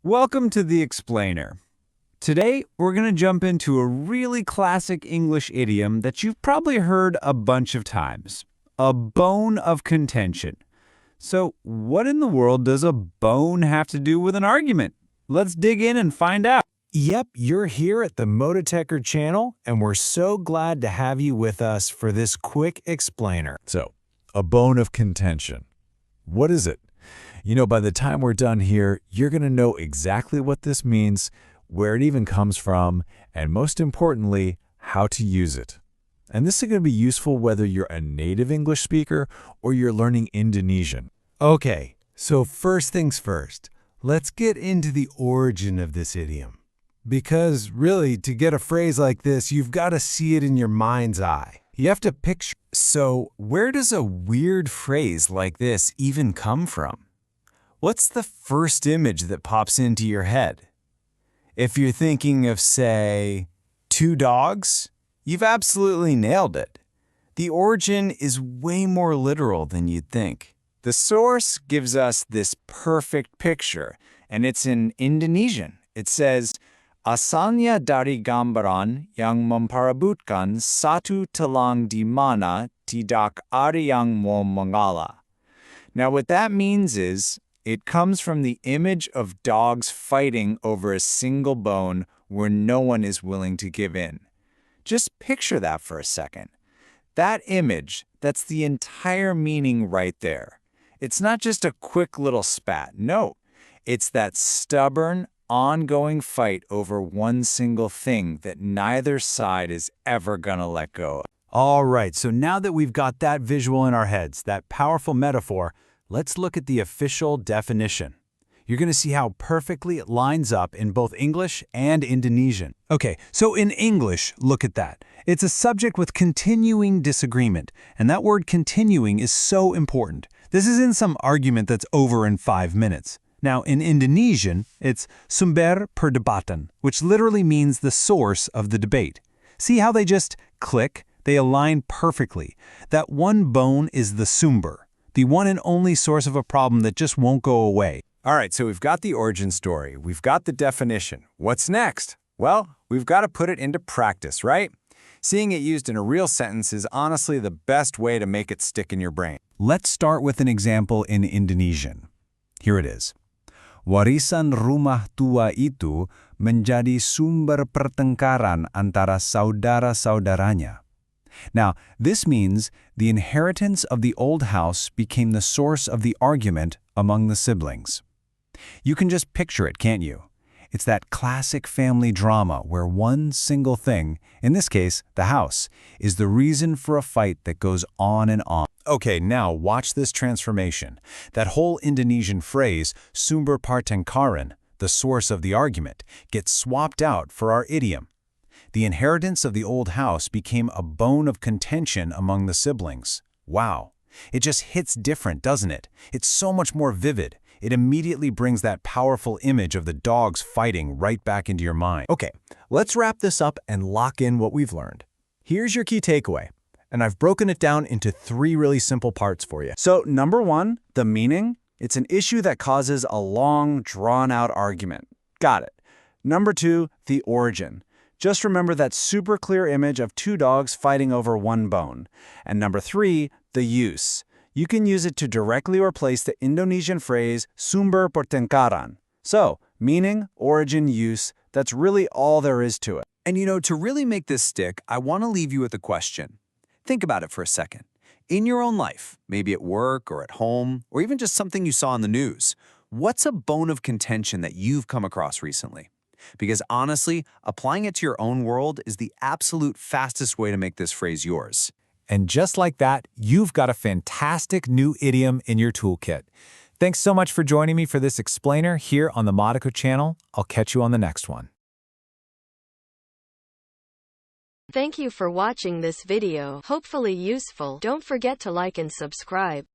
Welcome to the Explainer. Today, we're going to jump into a really classic English idiom that you've probably heard a bunch of times. A bone of contention. So, what in the world does a bone have to do with an argument? Let's dig in and find out. Yep, you're here at the Mototecher channel, and we're so glad to have you with us for this quick explainer. So, a bone of contention. What is it? You know, by the time we're done here, you're going to know exactly what this means, where it even comes from, and most importantly, how to use it. And this is going to be useful whether you're a native English speaker or you're learning Indonesian. Okay, so first things first, let's get into the origin of this idiom. Because really, to get a phrase like this, you've got to see it in your mind's eye. You have to picture. So, where does a weird phrase like this even come from? What's the first image that pops into your head? If you're thinking of, say, two dogs, you've absolutely nailed it. The origin is way more literal than you'd think. The source gives us this perfect picture, and it's in Indonesian. It says, "Asalnya dari gambaran yang memperebutkan satu tulang di mana tidak ada yang mau mengalah." Now what that means is, it comes from the image of dogs fighting over a single bone where no one is willing to give in. Just picture that for a second. That image, that's the entire meaning right there. It's not just a quick little spat. No, it's that stubborn, ongoing fight over one single thing that neither side is ever gonna let go of. All right, so now that we've got that visual in our heads, that powerful metaphor, let's look at the official definition. You're going to see how perfectly it lines up in both English and Indonesian. Okay, so in English, look at that. It's a subject with continuing disagreement, and that word continuing is so important. This isn't some argument that's over in 5 minutes. Now, in Indonesian, it's sumber perdebatan, which literally means the source of the debate. See how they just click? They align perfectly. That one bone is the sumber, the one and only source of a problem that just won't go away. All right, so we've got the origin story. We've got the definition. What's next? Well, we've got to put it into practice, right? Seeing it used in a real sentence is honestly the best way to make it stick in your brain. Let's start with an example in Indonesian. Here it is. Warisan rumah tua itu menjadi sumber pertengkaran antara saudara-saudaranya. Now, this means the inheritance of the old house became the source of the argument among the siblings. You can just picture it, can't you? It's that classic family drama where one single thing, in this case, the house, is the reason for a fight that goes on and on. Okay, now watch this transformation. That whole Indonesian phrase, sumber pertengkaran, the source of the argument, gets swapped out for our idiom. The inheritance of the old house became a bone of contention among the siblings. Wow. It just hits different, doesn't it? It's so much more vivid. It immediately brings that powerful image of the dogs fighting right back into your mind. Okay, let's wrap this up and lock in what we've learned. Here's your key takeaway, and I've broken it down into 3 really simple parts for you. So, number 1, the meaning. It's an issue that causes a long, drawn-out argument. Got it. Number 2, the origin. Just remember that super clear image of 2 dogs fighting over one bone. And number 3, the use. You can use it to directly replace the Indonesian phrase sumber pertengkaran. So, meaning, origin, use, that's really all there is to it. And you know, to really make this stick, I want to leave you with a question. Think about it for a second. In your own life, maybe at work or at home, or even just something you saw in the news, what's a bone of contention that you've come across recently? Because honestly, applying it to your own world is the absolute fastest way to make this phrase yours. And just like that, you've got a fantastic new idiom in your toolkit. Thanks so much for joining me for this explainer here on the Mototecher channel. I'll catch you on the next one. Thank you for watching this video. Hopefully useful. Don't forget to like and subscribe.